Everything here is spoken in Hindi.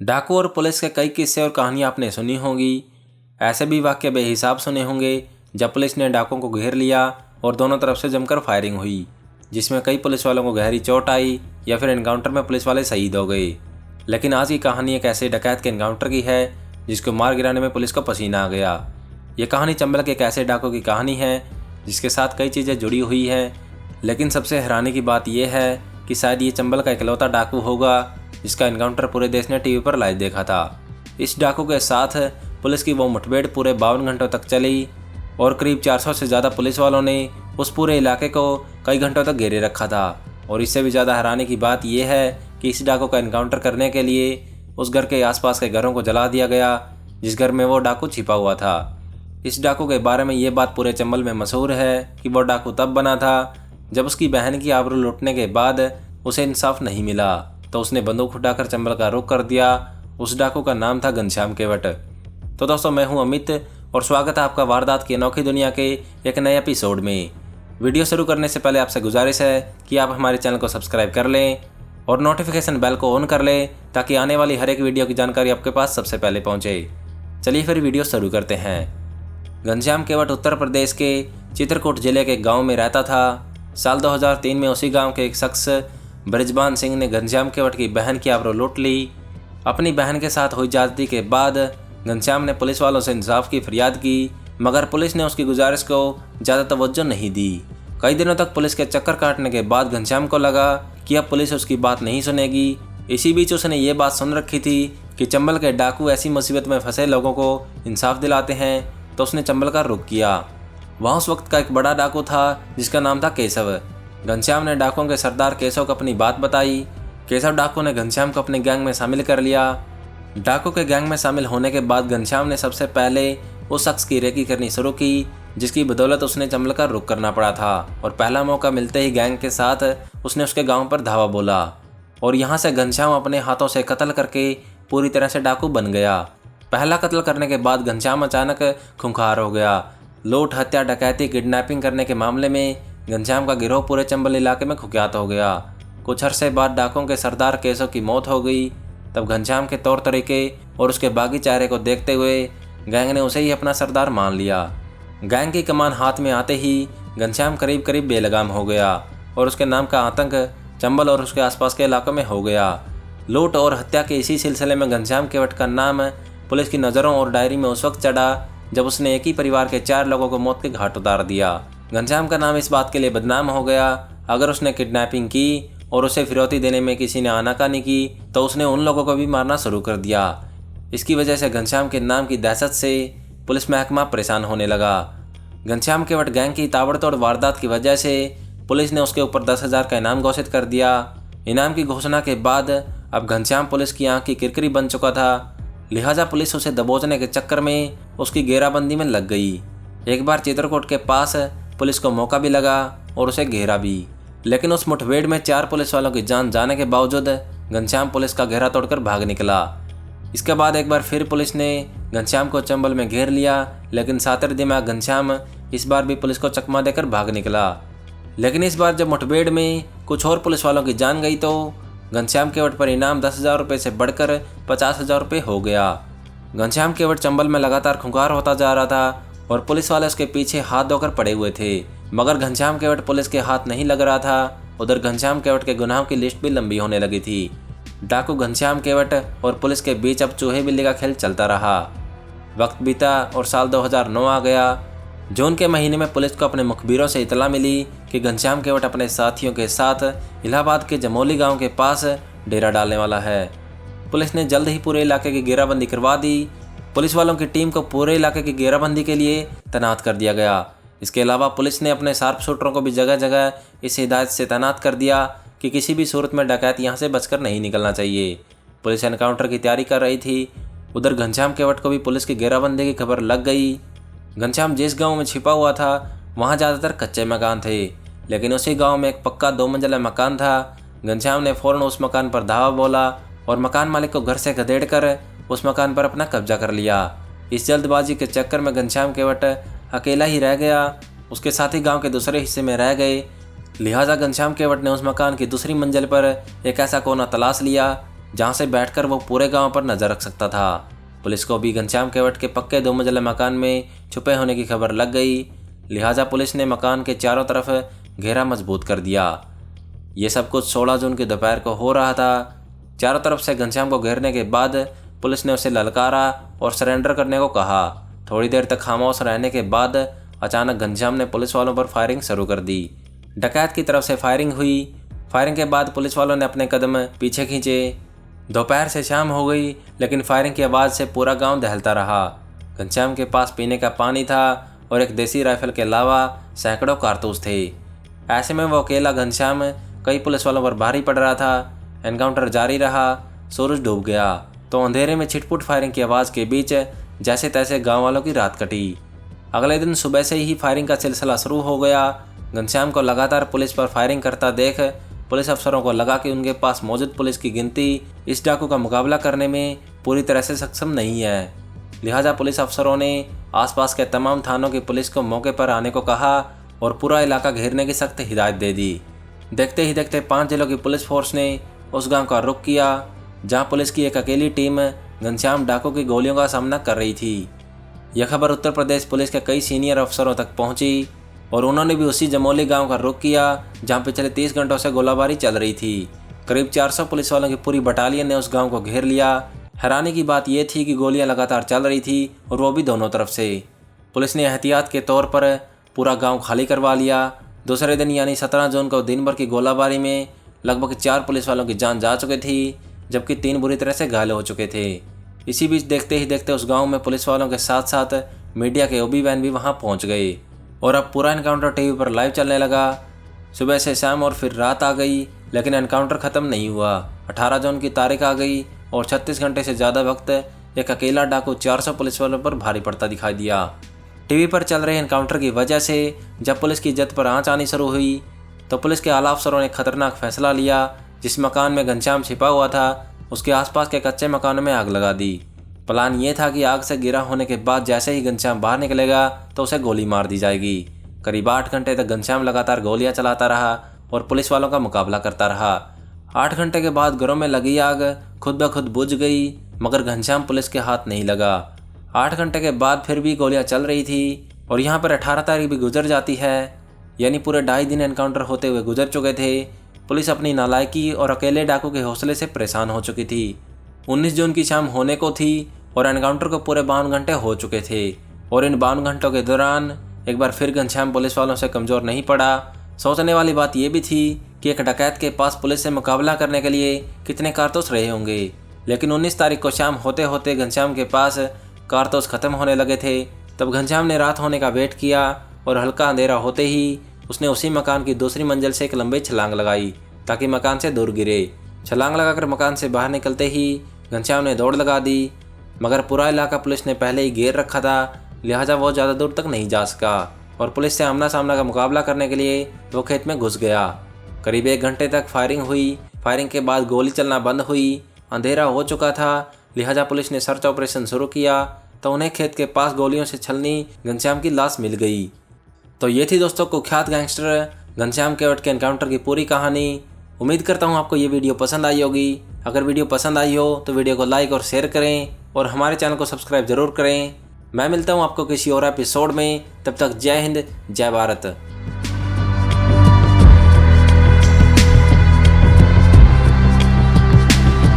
डाकू और पुलिस के कई किस्से और कहानियां आपने सुनी होंगी। ऐसे भी वाक्य बेहिसाब सुने होंगे जब पुलिस ने डाकुओं को घेर लिया और दोनों तरफ से जमकर फायरिंग हुई, जिसमें कई पुलिस वालों को गहरी चोट आई या फिर एनकाउंटर में पुलिस वाले शहीद हो गए। लेकिन आज की कहानी एक ऐसे डकैत के एनकाउंटर की है जिसको मार गिराने में पुलिस को पसीना आ गया। यह कहानी चंबल के एक ऐसे डाकू की कहानी है जिसके साथ कई चीज़ें जुड़ी हुई हैं। लेकिन सबसे हैरानी की बात यह है कि शायद ये चंबल का इकलौता डाकू होगा जिसका एनकाउंटर पूरे देश ने टीवी पर लाइव देखा था। इस डाकू के साथ पुलिस की वो मुठभेड़ पूरे 52 घंटों तक चली और करीब 400 से ज़्यादा पुलिस वालों ने उस पूरे इलाके को कई घंटों तक घेरे रखा था। और इससे भी ज़्यादा हैरानी की बात यह है कि इस डाकू का एनकाउंटर करने के लिए उस घर के आसपास के घरों को जला दिया गया जिस घर में वो डाकू छिपा हुआ था। इस डाकू के बारे में ये बात पूरे चंबल में मशहूर है कि वो डाकू तब बना था जब उसकी बहन की आबरू लूटने के बाद उसे इंसाफ नहीं मिला, तो उसने बंदूक उठाकर चंबल का रुख कर दिया। उस डाकू का नाम था घनश्याम केवट। तो दोस्तों, मैं हूं अमित और स्वागत है आपका वारदात की अनोखी दुनिया के एक नए एपिसोड में। वीडियो शुरू करने से पहले आपसे गुजारिश है कि आप हमारे चैनल को सब्सक्राइब कर लें और नोटिफिकेशन बेल को ऑन कर लें ताकि आने वाली हर एक वीडियो की जानकारी आपके पास सबसे पहले पहुंचे। चलिए फिर वीडियो शुरू करते हैं। घनश्याम केवट उत्तर प्रदेश के चित्रकूट जिले के गाँव में रहता था। साल 2003 में उसी गाँव के एक शख्स बृजबान सिंह ने घनश्याम केवट की बहन की आबरू लूट ली। अपनी बहन के साथ हुई ज्यादती के बाद घनश्याम ने पुलिस वालों से इंसाफ की फरियाद की, मगर पुलिस ने उसकी गुजारिश को ज़्यादा तवज्जो नहीं दी। कई दिनों तक पुलिस के चक्कर काटने के बाद घनश्याम को लगा कि अब पुलिस उसकी बात नहीं सुनेगी। इसी बीच उसने ये बात सुन रखी थी कि चंबल के डाकू ऐसी मुसीबत में फंसे लोगों को इंसाफ दिलाते हैं, तो उसने चंबल का रुख किया। वहाँ उस वक्त का एक बड़ा डाकू था जिसका नाम था केशव। घनश्याम ने डाकुओं के सरदार केशव को अपनी बात बताई। केशव डाकू ने घनश्याम को अपने गैंग में शामिल कर लिया। डाकू के गैंग में शामिल होने के बाद घनश्याम ने सबसे पहले उस शख्स की रेकी करनी शुरू की जिसकी बदौलत उसने चंबल का रुख करना पड़ा था। और पहला मौका मिलते ही गैंग के साथ उसने उसके गांव पर धावा बोला और यहाँ से घनश्याम अपने हाथों से कत्ल करके पूरी तरह से डाकू बन गया। पहला कत्ल करने के बाद घनश्याम अचानक खूंखार हो गया। लूट, हत्या, डकैती, किडनैपिंग करने के मामले में घनश्याम का गिरोह पूरे चंबल इलाके में कुख्यात हो गया। कुछ अरसे बाद डाकुओं के सरदार केशव की मौत हो गई। तब घनश्याम के तौर तरीके और उसके बागी चेहरे को देखते हुए गैंग ने उसे ही अपना सरदार मान लिया। गैंग की कमान हाथ में आते ही घनश्याम करीब करीब बेलगाम हो गया और उसके नाम का आतंक चंबल और उसके आसपास के इलाकों में हो गया। लूट और हत्या के इसी सिलसिले में घनश्याम केवट का नाम पुलिस की नज़रों और डायरी में उस वक्त चढ़ा जब उसने एक ही परिवार के 4 लोगों को मौत के घाट उतार दिया। घनश्याम का नाम इस बात के लिए बदनाम हो गया, अगर उसने किडनैपिंग की और उसे फिरौती देने में किसी ने आनाकानी की तो उसने उन लोगों को भी मारना शुरू कर दिया। इसकी वजह से घनश्याम के नाम की दहशत से पुलिस महकमा परेशान होने लगा। घनश्याम केवट गैंग की ताबड़तोड़ वारदात की वजह से पुलिस ने उसके ऊपर 10,000 का इनाम घोषित कर दिया। इनाम की घोषणा के बाद अब घनश्याम पुलिस की आंख की किरकिरी बन चुका था, लिहाजा पुलिस उसे दबोचने के चक्कर में उसकी घेराबंदी में लग गई। एक बार चित्रकूट के पास पुलिस को मौका भी लगा और उसे घेरा भी, लेकिन उस मुठभेड़ में 4 पुलिस वालों की जान जाने के बावजूद घनश्याम पुलिस का घेरा तोड़कर भाग निकला। इसके बाद एक बार फिर पुलिस ने घनश्याम को चंबल में घेर लिया, लेकिन सातिर दिमाग घनश्याम इस बार भी पुलिस को चकमा देकर भाग निकला। लेकिन इस बार जब मुठभेड़ में कुछ और पुलिस वालों की जान गई तो घनश्याम केवट पर इनाम 10,000 रुपये से बढ़कर 50,000 रुपये हो गया। घनश्याम केवट चंबल में लगातार खुंखार होता जा रहा था और पुलिस वाले उसके पीछे हाथ धोकर पड़े हुए थे, मगर घनश्याम केवट पुलिस के हाथ नहीं लग रहा था। उधर घनश्याम केवट के गुनाहों की लिस्ट भी लंबी होने लगी थी। डाकू घनश्याम केवट और पुलिस के बीच अब चूहे बिल्ली का खेल चलता रहा। वक्त बीता और साल 2009 आ गया। जून के महीने में पुलिस को अपने मुखबिरों से इतला मिली कि घनश्याम केवट अपने साथियों के साथ इलाहाबाद के जमोली गांव के पास डेरा डालने वाला है। पुलिस ने जल्द ही पूरे इलाके की घेराबंदी करवा दी। पुलिस वालों की टीम को पूरे इलाके की घेराबंदी के लिए तैनात कर दिया गया। इसके अलावा पुलिस ने अपने शार्प शूटरों को भी जगह जगह इस हिदायत से तैनात कर दिया कि किसी भी सूरत में डकैत यहाँ से बचकर नहीं निकलना चाहिए। पुलिस एनकाउंटर की तैयारी कर रही थी। उधर घनश्याम केवट को भी पुलिस की घेराबंदी की खबर लग गई। घनश्याम जिस गाँव में छिपा हुआ था वहाँ ज़्यादातर कच्चे मकान थे, लेकिन उसी गाँव में एक पक्का 2 मंजिला मकान था। घनश्याम ने फ़ौरन उस मकान पर धावा बोला और मकान मालिक को घर से खदेड़ कर उस मकान पर अपना कब्जा कर लिया। इस जल्दबाजी के चक्कर में घनश्याम केवट अकेला ही रह गया। उसके साथी गांव के दूसरे हिस्से में रह गए। लिहाजा घनश्याम केवट ने उस मकान की दूसरी मंजिल पर एक ऐसा कोना तलाश लिया जहाँ से बैठकर वो पूरे गांव पर नजर रख सकता था। पुलिस को भी घनश्याम केवट के पक्के 2 मंजिला मकान में छुपे होने की खबर लग गई। लिहाजा पुलिस ने मकान के चारों तरफ घेरा मजबूत कर दिया। ये सब कुछ 16 जून की दोपहर को हो रहा था। चारों तरफ से घनश्याम को घेरने के बाद पुलिस ने उसे ललकारा और सरेंडर करने को कहा। थोड़ी देर तक खामोश रहने के बाद अचानक घनश्याम ने पुलिस वालों पर फायरिंग शुरू कर दी। डकैत की तरफ से फायरिंग हुई। फायरिंग के बाद पुलिस वालों ने अपने कदम पीछे खींचे। दोपहर से शाम हो गई, लेकिन फायरिंग की आवाज़ से पूरा गांव दहलता रहा। घनश्याम के पास पीने का पानी था और एक देसी राइफल के अलावा सैकड़ों कारतूस थे। ऐसे में वो अकेला घनश्याम कई पुलिस वालों पर भारी पड़ रहा था। एनकाउंटर जारी रहा। सूरज डूब गया तो अंधेरे में छिटपुट फायरिंग की आवाज़ के बीच जैसे तैसे गाँव वालों की रात कटी। अगले दिन सुबह से ही फायरिंग का सिलसिला शुरू हो गया। घनश्याम को लगातार पुलिस पर फायरिंग करता देख पुलिस अफसरों को लगा कि उनके पास मौजूद पुलिस की गिनती इस डाकू का मुकाबला करने में पूरी तरह से सक्षम नहीं है। लिहाजा पुलिस अफसरों ने आसपास के तमाम थानों की पुलिस को मौके पर आने को कहा और पूरा इलाका घेरने की सख्त हिदायत दे दी। देखते ही देखते 5 जिलों की पुलिस फोर्स ने उस गांव का रुख किया, जहां पुलिस की एक अकेली टीम घनश्याम डाकू की गोलियों का सामना कर रही थी। यह खबर उत्तर प्रदेश पुलिस के कई सीनियर अफसरों तक पहुंची और उन्होंने भी उसी जमोली गांव का रुख किया, जहां पिछले 30 घंटों से गोलाबारी चल रही थी। करीब 400 पुलिस वालों की पूरी बटालियन ने उस गांव को घेर लिया। हैरानी की बात यह थी कि गोलियां लगातार चल रही थी और वो भी दोनों तरफ से। पुलिस ने एहतियात के तौर पर पूरा गांव खाली करवा लिया। दूसरे दिन यानी 17 जून को दिन भर की गोलाबारी में लगभग 4 पुलिस वालों की जान जा चुकी थी, जबकि 3 बुरी तरह से घायल हो चुके थे। इसी बीच देखते ही देखते उस गांव में पुलिस वालों के साथ साथ मीडिया के ओबी वैन भी वहां पहुंच गए और अब पूरा एनकाउंटर टीवी पर लाइव चलने लगा। सुबह से शाम और फिर रात आ गई, लेकिन एनकाउंटर ख़त्म नहीं हुआ। 18 जून की तारीख आ गई और 36 घंटे से ज़्यादा वक्त एक अकेला डाकू 400 पुलिस वालों पर भारी पड़ता दिखाई दिया। टीवी पर चल रहे एनकाउंटर की वजह से जब पुलिस की इज्जत पर आंच आनी शुरू हुई तो पुलिस के आला अफसरों ने खतरनाक फैसला लिया। जिस मकान में घनश्याम छिपा हुआ था उसके आसपास के कच्चे मकानों में आग लगा दी। प्लान ये था कि आग से गिरा होने के बाद जैसे ही घनश्याम बाहर निकलेगा तो उसे गोली मार दी जाएगी। करीब 8 घंटे तक घनश्याम लगातार गोलियां चलाता रहा और पुलिस वालों का मुकाबला करता रहा। 8 घंटे के बाद घरों में लगी आग खुद ब खुद बुझ गई, मगर घनश्याम पुलिस के हाथ नहीं लगा। 8 घंटे के बाद फिर भी गोलियां चल रही थी और यहाँ पर 18 तारीख भी गुजर जाती है, यानी पूरे 2.5 दिन एनकाउंटर होते हुए गुजर चुके थे। पुलिस अपनी नालायकी और अकेले डाकू के हौसले से परेशान हो चुकी थी। 19 जून की शाम होने को थी और एनकाउंटर को पूरे 52 घंटे हो चुके थे और इन 52 घंटों के दौरान एक बार फिर घनश्याम पुलिस वालों से कमज़ोर नहीं पड़ा। सोचने वाली बात यह भी थी कि एक डकैत के पास पुलिस से मुकाबला करने के लिए कितने कारतूस रहे होंगे, लेकिन 19 तारीख को शाम होते होते घनश्याम के पास कारतूस खत्म होने लगे थे। तब घनश्याम ने रात होने का वेट किया और हल्का अंधेरा होते ही उसने उसी मकान की दूसरी मंजिल से एक लंबी छलांग लगाई ताकि मकान से दूर गिरे। छलांग लगाकर मकान से बाहर निकलते ही घनश्याम ने दौड़ लगा दी, मगर पूरा इलाका पुलिस ने पहले ही घेर रखा था, लिहाजा वो ज़्यादा दूर तक नहीं जा सका और पुलिस से आमना सामना का मुकाबला करने के लिए वो खेत में घुस गया। करीब 1 घंटे तक फायरिंग हुई। फायरिंग के बाद गोली चलना बंद हुई। अंधेरा हो चुका था, लिहाजा पुलिस ने सर्च ऑपरेशन शुरू किया तो उन्हें खेत के पास गोलियों से छलनी घनश्याम की लाश मिल गई। तो ये थी दोस्तों कुख्यात गैंगस्टर घनश्याम केवट के एनकाउंटर की पूरी कहानी। उम्मीद करता हूँ आपको ये वीडियो पसंद आई होगी। अगर वीडियो पसंद आई हो तो वीडियो को लाइक और शेयर करें और हमारे चैनल को सब्सक्राइब ज़रूर करें। मैं मिलता हूँ आपको किसी और एपिसोड में, तब तक जय हिंद जय भारत।